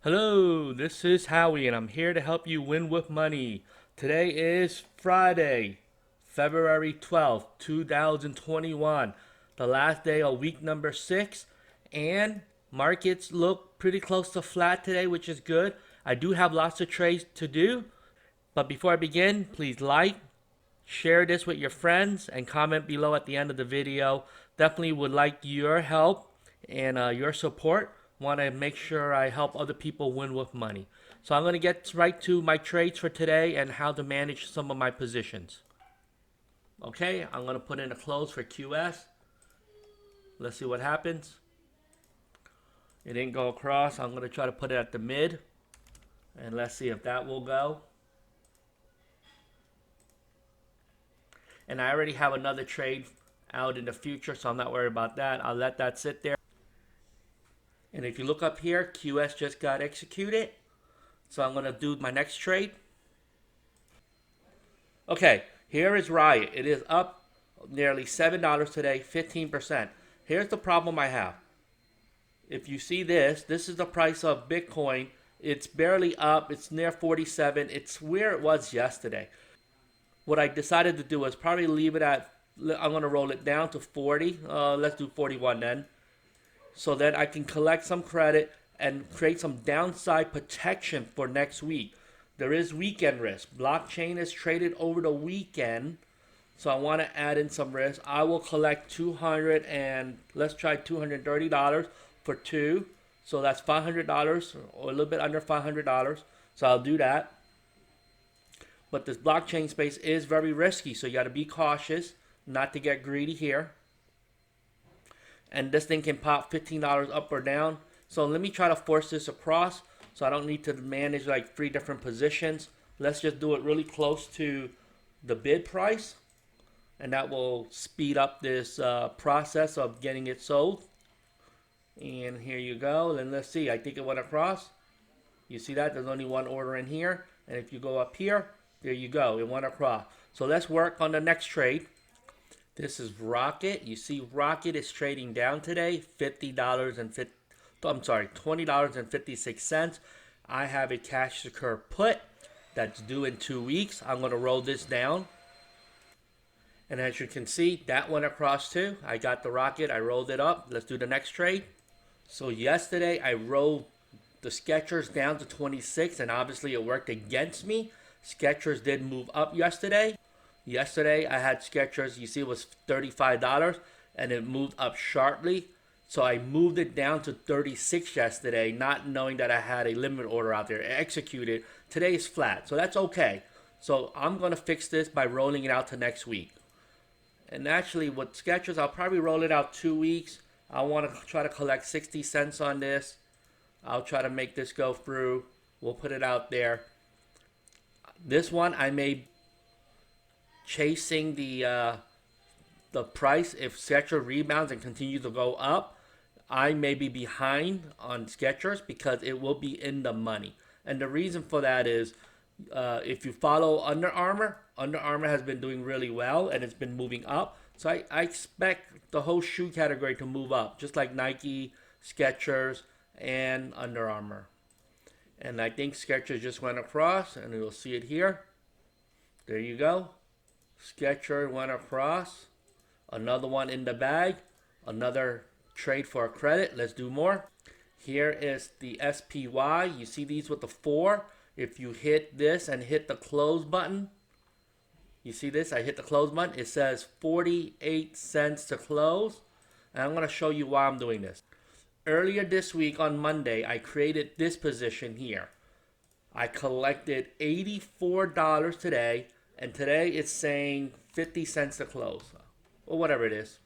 Hello, this is Howie, and I'm here to help you win with money. Today is Friday, February 12th, 2021, the last day of week number 6, and markets look pretty close to flat today, which is good. I do have lots of trades to do, but before I begin, please like, share this with your friends, and comment below at the end of the video. Definitely would like your help and your support. Want to make sure I help other people win with money. So I'm going to get right to my trades for today and how to manage some of my positions. Okay, I'm going to put in a close for QS. Let's see what happens. It didn't go across. I'm going to try to put it at the mid. And let's see if that will go. And I already have another trade out in the future, so I'm not worried about that. I'll let that sit there. And if you look up here, QS just got executed. So I'm going to do my next trade. Okay, here is Riot. It is up nearly $7 today, 15%. Here's the problem I have. If you see this, this is the price of Bitcoin. It's barely up. It's near 47. It's where it was yesterday. What I decided to do is probably leave it at, I'm going to roll it down to 40. Let's do 41 then. So that I can collect some credit and create some downside protection for next week. There is weekend risk. Blockchain is traded over the weekend. So I want to add in some risk. I will collect 200 and let's try $230 for 2. So that's $500 or a little bit under $500. So I'll do that. But this blockchain space is very risky. So you got to be cautious not to get greedy here. And this thing can pop $15 up or down. So let me try to force this across so I don't need to manage like 3 different positions. Let's just do it really close to the bid price. And that will speed up this process of getting it sold. And here you go. And let's see. I think it went across. You see that? There's only one order in here. And if you go up here, there you go. It went across. So let's work on the next trade. This is Rocket. You see Rocket is trading down today, $20.56. I have a cash secure put that's due in 2 weeks. I'm going to roll this down. And as you can see, that went across too. I got the Rocket. I rolled it up. Let's do the next trade. So yesterday I rolled the Skechers down to 26 and obviously it worked against me. Skechers did move up yesterday. Yesterday I had Skechers, you see it was $35 and it moved up sharply. So I moved it down to 36 yesterday, not knowing that I had a limit order out there. Executed. Today is flat, so that's okay. So I'm going to fix this by rolling it out to next week. And actually with Skechers, I'll probably roll it out 2 weeks. I want to try to collect 60 cents on this. I'll try to make this go through. We'll put it out there. This one I may chasing the price. If Skechers rebounds and continues to go up, I may be behind on Skechers because it will be in the money. And the reason for that is if you follow Under Armour has been doing really well and it's been moving up. So I expect the whole shoe category to move up, just like Nike, Skechers, and Under Armour. And I think Skechers just went across, and you'll see it here. There you go. Skechers went across. Another one in the bag. Another trade for a credit. Let's do more. Here is the SPY. You see these with the 4. If you hit this and hit the close button, you see this? I hit the close button. It says 48 cents to close. And I'm going to show you why I'm doing this. Earlier this week on Monday, I created this position here. I collected $84 today. And today it's saying 50 cents to close. Or whatever it is.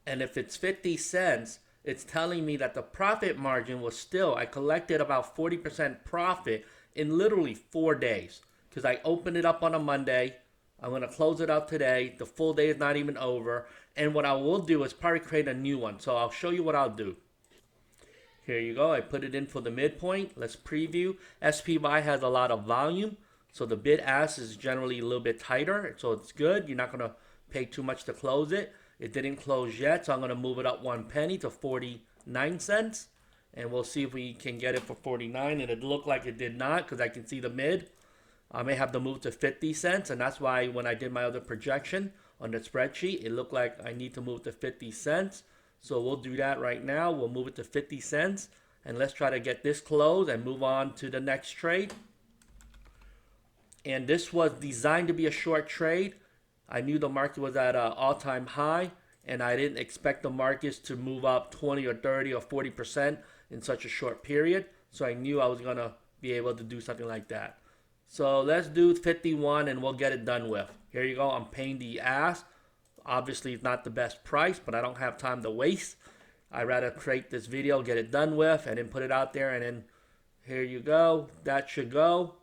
And if it's 50 cents, it's telling me that the profit margin was still, I collected about 40% profit in literally 4 days. Because I opened it up on a Monday. I'm going to close it up today. The full day is not even over. And what I will do is probably create a new one. So I'll show you what I'll do. Here you go. I put it in for the midpoint. Let's preview. SPY has a lot of volume. So the bid ask is generally a little bit tighter. So it's good. You're not going to pay too much to close it. It didn't close yet. So I'm going to move it up 1 penny to 49 cents. and we'll see if we can get it for 49. And it looked like it did not because I can see the mid. I may have to move to 50 cents, and that's why when I did my other projection on the spreadsheet, it looked like I need to move to 50 cents. So we'll do that right now. We'll move it to 50 cents, and let's try to get this closed and move on to the next trade. And this was designed to be a short trade. I knew the market was at an all-time high, and I didn't expect the markets to move up 20 or 30 or 40% in such a short period. So I knew I was going to be able to do something like that. So let's do 51 and we'll get it done with. Here you go. I'm paying the ass. Obviously, it's not the best price, but I don't have time to waste. I'd rather create this video, get it done with, and then put it out there. And then here you go. That should go.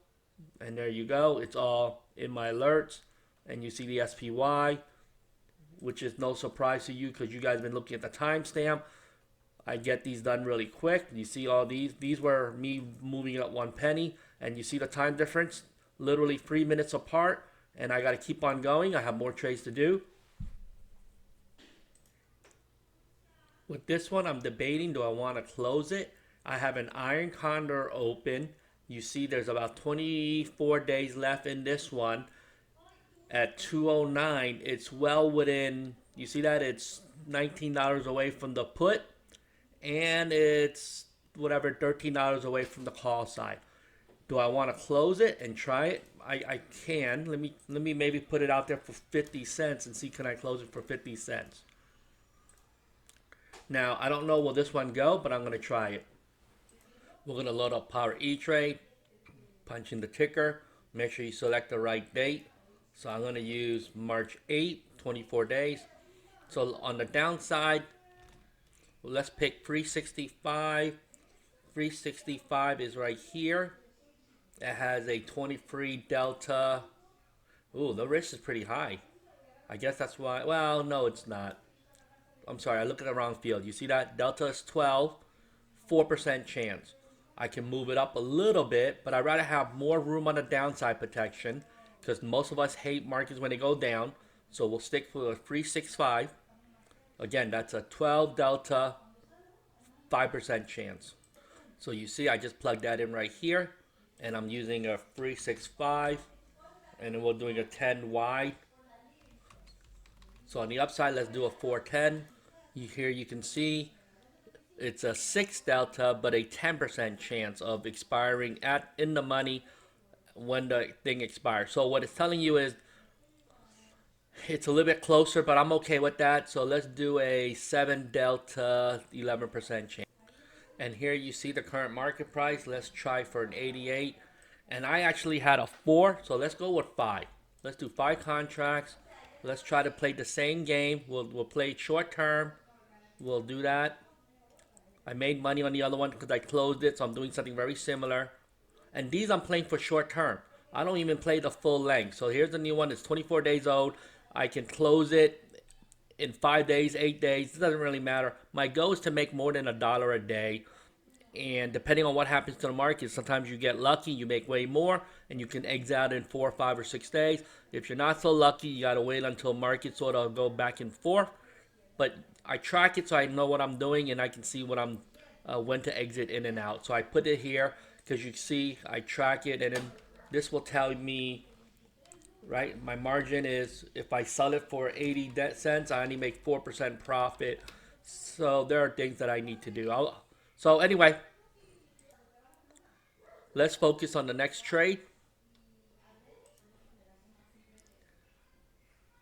And there you go. It's all in my alerts. And you see the SPY, which is no surprise to you because you guys have been looking at the timestamp. I get these done really quick. You see all these. These were me moving up 1 penny. And you see the time difference, literally 3 minutes apart. And I got to keep on going. I have more trades to do. With this one, I'm debating, do I want to close it? I have an iron condor open. You see there's about 24 days left in this one. At 209, it's well within, you see that? It's $19 away from the put. And it's whatever, $13 away from the call side. Do I want to close it and try it? I can. Let me maybe put it out there for 50 cents and see can I close it for 50 cents. Now, I don't know will this one go, but I'm going to try it. We're going to load up Power E-Trade, punch in the ticker, make sure you select the right date. So I'm going to use March 8, 24 days. So on the downside, let's pick 365. 365 is right here. It has a 23 delta. Ooh, the risk is pretty high. I guess that's why. Well, no, it's not. I'm sorry, I look at the wrong field. You see that? Delta is 12, 4% chance. I can move it up a little bit, but I'd rather have more room on the downside protection because most of us hate markets when they go down. So we'll stick with a 365. Again, that's a 12 delta, 5% chance. So you see, I just plugged that in right here. And I'm using a 365. And then we're doing a 10 wide. So on the upside, let's do a 410. Here you can see it's a 6 delta, but a 10% chance of expiring in the money when the thing expires. So what it's telling you is it's a little bit closer, but I'm okay with that. So let's do a 7 delta, 11% chance. And here you see the current market price. Let's try for an 88. And I actually had a 4, so let's go with 5. Let's do 5 contracts. Let's try to play the same game. We'll play short term. We'll do that. I made money on the other one because I closed it, so I'm doing something very similar. And these I'm playing for short term. I don't even play the full length. So here's the new one. It's 24 days old. I can close it in 5 days, 8 days. It doesn't really matter. My goal is to make more than $1 a day. And depending on what happens to the market, sometimes you get lucky, you make way more, and you can exit out in 4, 5, or 6 days. If you're not so lucky, you got to wait until markets sort of go back and forth. But I track it so I know what I'm doing, and I can see what I'm when to exit in and out. So I put it here because you see I track it, and then this will tell me, right, my margin is if I sell it for 80 cents, I only make 4% profit. So there are things that I need to do. So anyway, let's focus on the next trade.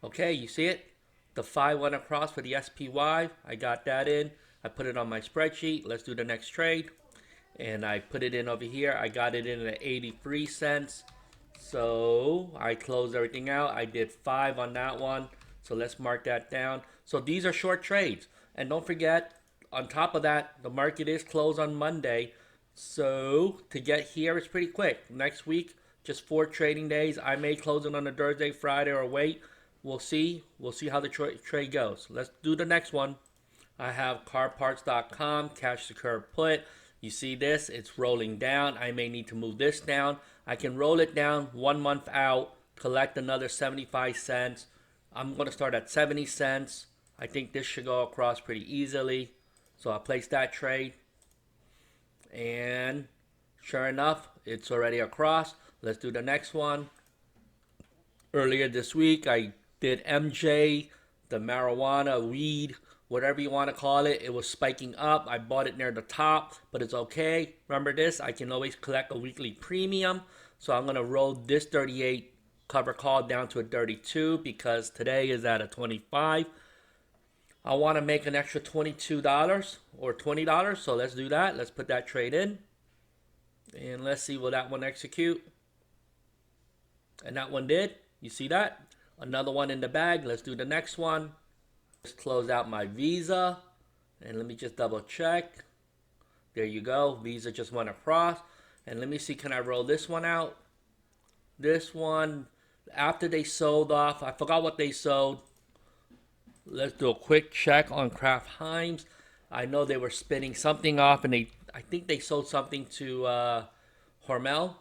Okay, you see it? The 5 went across for the SPY. I got that in. I put it on my spreadsheet. Let's do the next trade. And I put it in over here. I got it in at 83 cents. So I closed everything out. I did 5 on that one. So let's mark that down. So these are short trades. And don't forget, on top of that, the market is closed on Monday. So to get here, it's pretty quick. Next week, just 4 trading days. I may close it on a Thursday, Friday, or wait. We'll see. We'll see how the trade goes. Let's do the next one. I have carparts.com, cash secure put. You see this? It's rolling down. I may need to move this down. I can roll it down 1 month out, collect another 75 cents. I'm going to start at 70 cents. I think this should go across pretty easily. So I'll place that trade. And sure enough, it's already across. Let's do the next one. Earlier this week, I did MJ, the marijuana, weed, whatever you want to call it. It was spiking up. I bought it near the top, but it's okay. Remember this, I can always collect a weekly premium. So I'm going to roll this 38 cover call down to a 32 because today is at a 25. I want to make an extra $22 or $20. So let's do that. Let's put that trade in. And let's see, will that one execute? And that one did. You see that? Another one in the bag. Let's do the next one. Let's close out my Visa. And let me just double check. There you go. Visa just went across. And let me see, can I roll this one out? This one, after they sold off, I forgot what they sold. Let's do a quick check on Kraft Heinz. I know they were spinning something off, and I think they sold something to Hormel.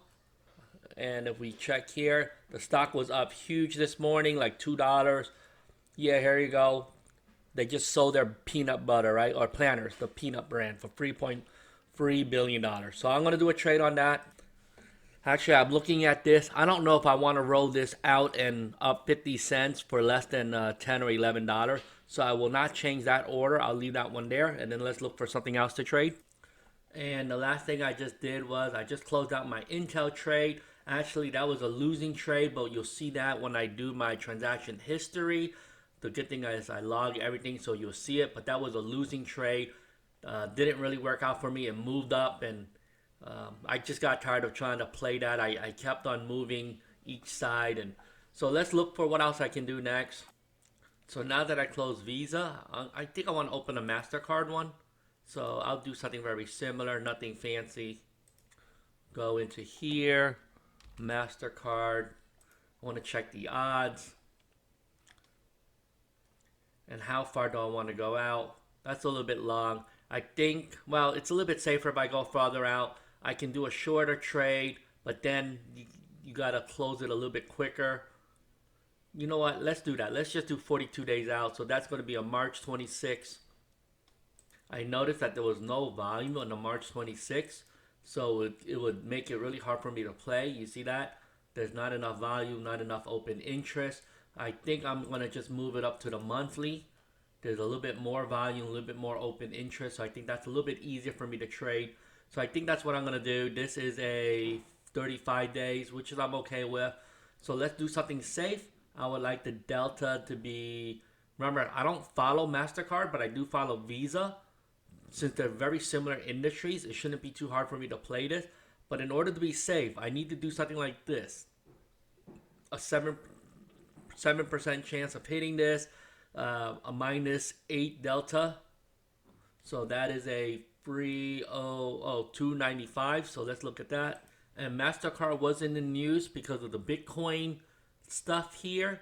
And if we check here, the stock was up huge this morning, like $2. Yeah, here you go. They just sold their peanut butter, right? Or Planters, the peanut brand, for $3.3 billion. So I'm going to do a trade on that. Actually, I'm looking at this. I don't know if I want to roll this out and up 50 cents for less than $10 or $11. So I will not change that order. I'll leave that one there. And then let's look for something else to trade. And the last thing I just did was I just closed out my Intel trade. Actually, that was a losing trade, but you'll see that when I do my transaction history. The good thing is I log everything, so you'll see it. But that was a losing trade. Didn't really work out for me. It moved up, and I just got tired of trying to play that. I kept on moving each side. And so let's look for what else I can do next. So now that I closed Visa, I think I want to open a MasterCard one. So I'll do something very similar, nothing fancy. Go into here. MasterCard. I want to check the odds. And how far do I want to go out? That's a little bit long. I think, well, it's a little bit safer if I go farther out. I can do a shorter trade, but then you got to close it a little bit quicker. You know what? Let's do that. Let's just do 42 days out. So that's going to be a March 26th. I noticed that there was no volume on the March 26th. So it would make it really hard for me to play. You see that? There's not enough volume, not enough open interest. I think I'm going to just move it up to the monthly. There's a little bit more volume, a little bit more open interest. So I think that's a little bit easier for me to trade. So I think that's what I'm going to do. This is a 35 days, which is I'm okay with. So let's do something safe. I would like the delta to be, remember, I don't follow MasterCard, but I do follow Visa. Since they're very similar industries, it shouldn't be too hard for me to play this. But in order to be safe, I need to do something like this. A 7% chance of hitting this. A -8 delta. So that is a 295. So let's look at that. And MasterCard was in the news because of the Bitcoin stuff here.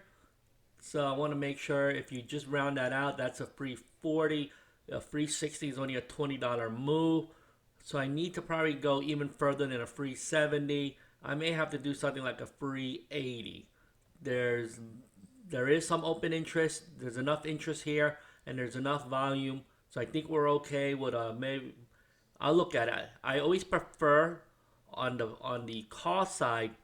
So I want to make sure if you just round that out, that's a free 40. A free 60 is only a $20 move. So I need to probably go even further than a free 70. I may have to do something like a free 80. There is some open interest. There's enough interest here, and there's enough volume. So I think we're okay with maybe. I'll look at it. I always prefer on the call side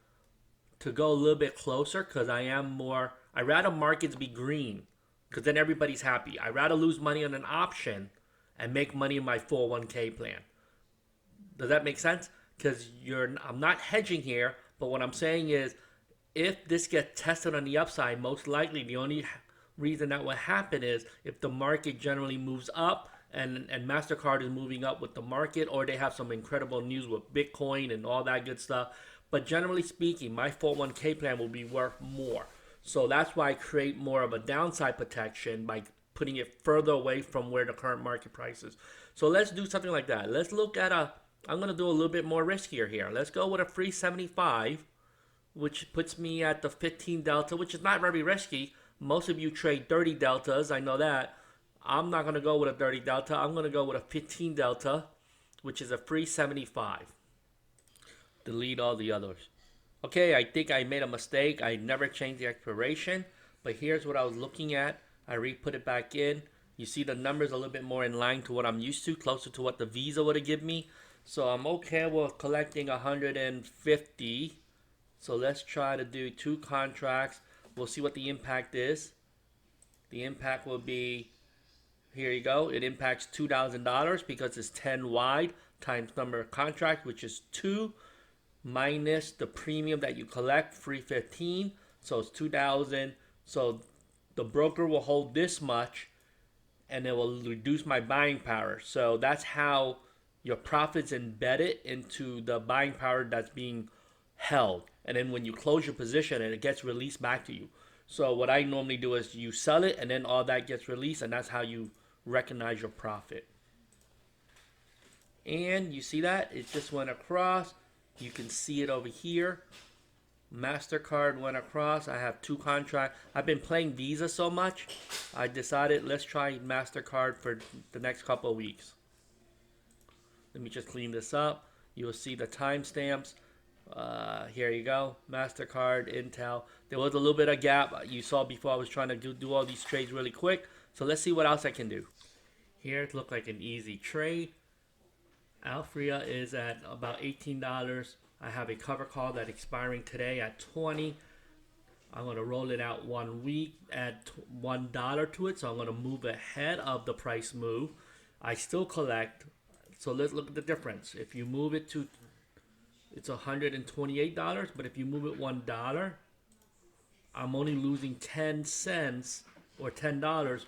to go a little bit closer because I'd rather markets be green because then everybody's happy. I'd rather lose money on an option and make money in my 401k plan. Does that make sense? Because I'm not hedging here, but what I'm saying is if this gets tested on the upside, most likely the only reason that will happen is if the market generally moves up and MasterCard is moving up with the market, or they have some incredible news with Bitcoin and all that good stuff. But generally speaking, my 401k plan will be worth more. So that's why I create more of a downside protection by putting it further away from where the current market price is. So let's do something like that. Let's look at I'm going to do a little bit more riskier here. Let's go with a free 75, which puts me at the 15 delta, which is not very risky. Most of you trade 30 deltas. I know that. I'm not going to go with a 30 delta. I'm going to go with a 15 delta, which is a free 75. Delete all the others. Okay, I think I made a mistake. I never changed the expiration, but here's what I was looking at. I re-put it back in. You see the numbers a little bit more in line to what I'm used to, closer to what the Visa would have given me. So I'm okay with collecting 150. So let's try to do 2 contracts. We'll see what the impact is. The impact will be, here you go. It impacts $2,000 because it's 10 wide times number of contract, which is 2 minus the premium that you collect, 315. So it's 2,000. So the broker will hold this much and it will reduce my buying power. So that's how your profits embedded into the buying power that's being held. And then when you close your position and it gets released back to you. So what I normally do is you sell it and then all that gets released, and that's how you recognize your profit. And you see that? It just went across. You can see it over here. MasterCard went across. I have 2 contracts. I've been playing Visa so much, I decided let's try MasterCard for the next couple of weeks. Let me just clean this up. You'll see the timestamps. Here you go. MasterCard, Intel. There was a little bit of gap you saw before. I was trying to do all these trades really quick. So let's see what else I can do. Here it looked like an easy trade. Alfrea is at about $18. I have a cover call that's expiring today at 20. I'm going to roll it out 1 week, add $1 to it. So I'm going to move ahead of the price move. I still collect. So let's look at the difference. If you move it to, it's $128. But if you move it $1, I'm only losing 10 cents or $10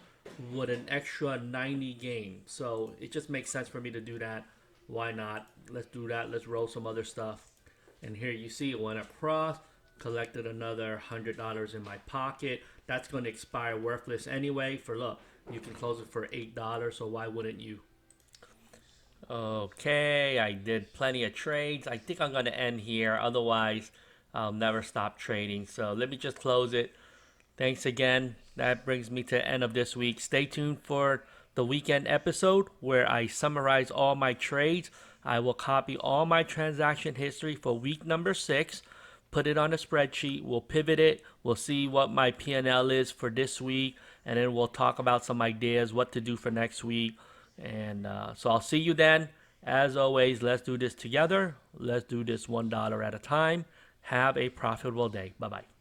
with an extra 90 gain. So it just makes sense for me to do that. Why not? Let's do that. Let's roll some other stuff. And here you see it went across, collected another $100 in my pocket. That's going to expire worthless anyway. For look, you can close it for $8, so why wouldn't you? Okay, I did plenty of trades. I think I'm going to end here. Otherwise, I'll never stop trading. So let me just close it. Thanks again. That brings me to the end of this week. Stay tuned for the weekend episode where I summarize all my trades. I will copy all my transaction history for week number 6, put it on a spreadsheet. We'll pivot it. We'll see what my P&L is for this week, and then we'll talk about some ideas, what to do for next week. And so I'll see you then. As always, let's do this together. Let's do this $1 at a time. Have a profitable day. Bye-bye.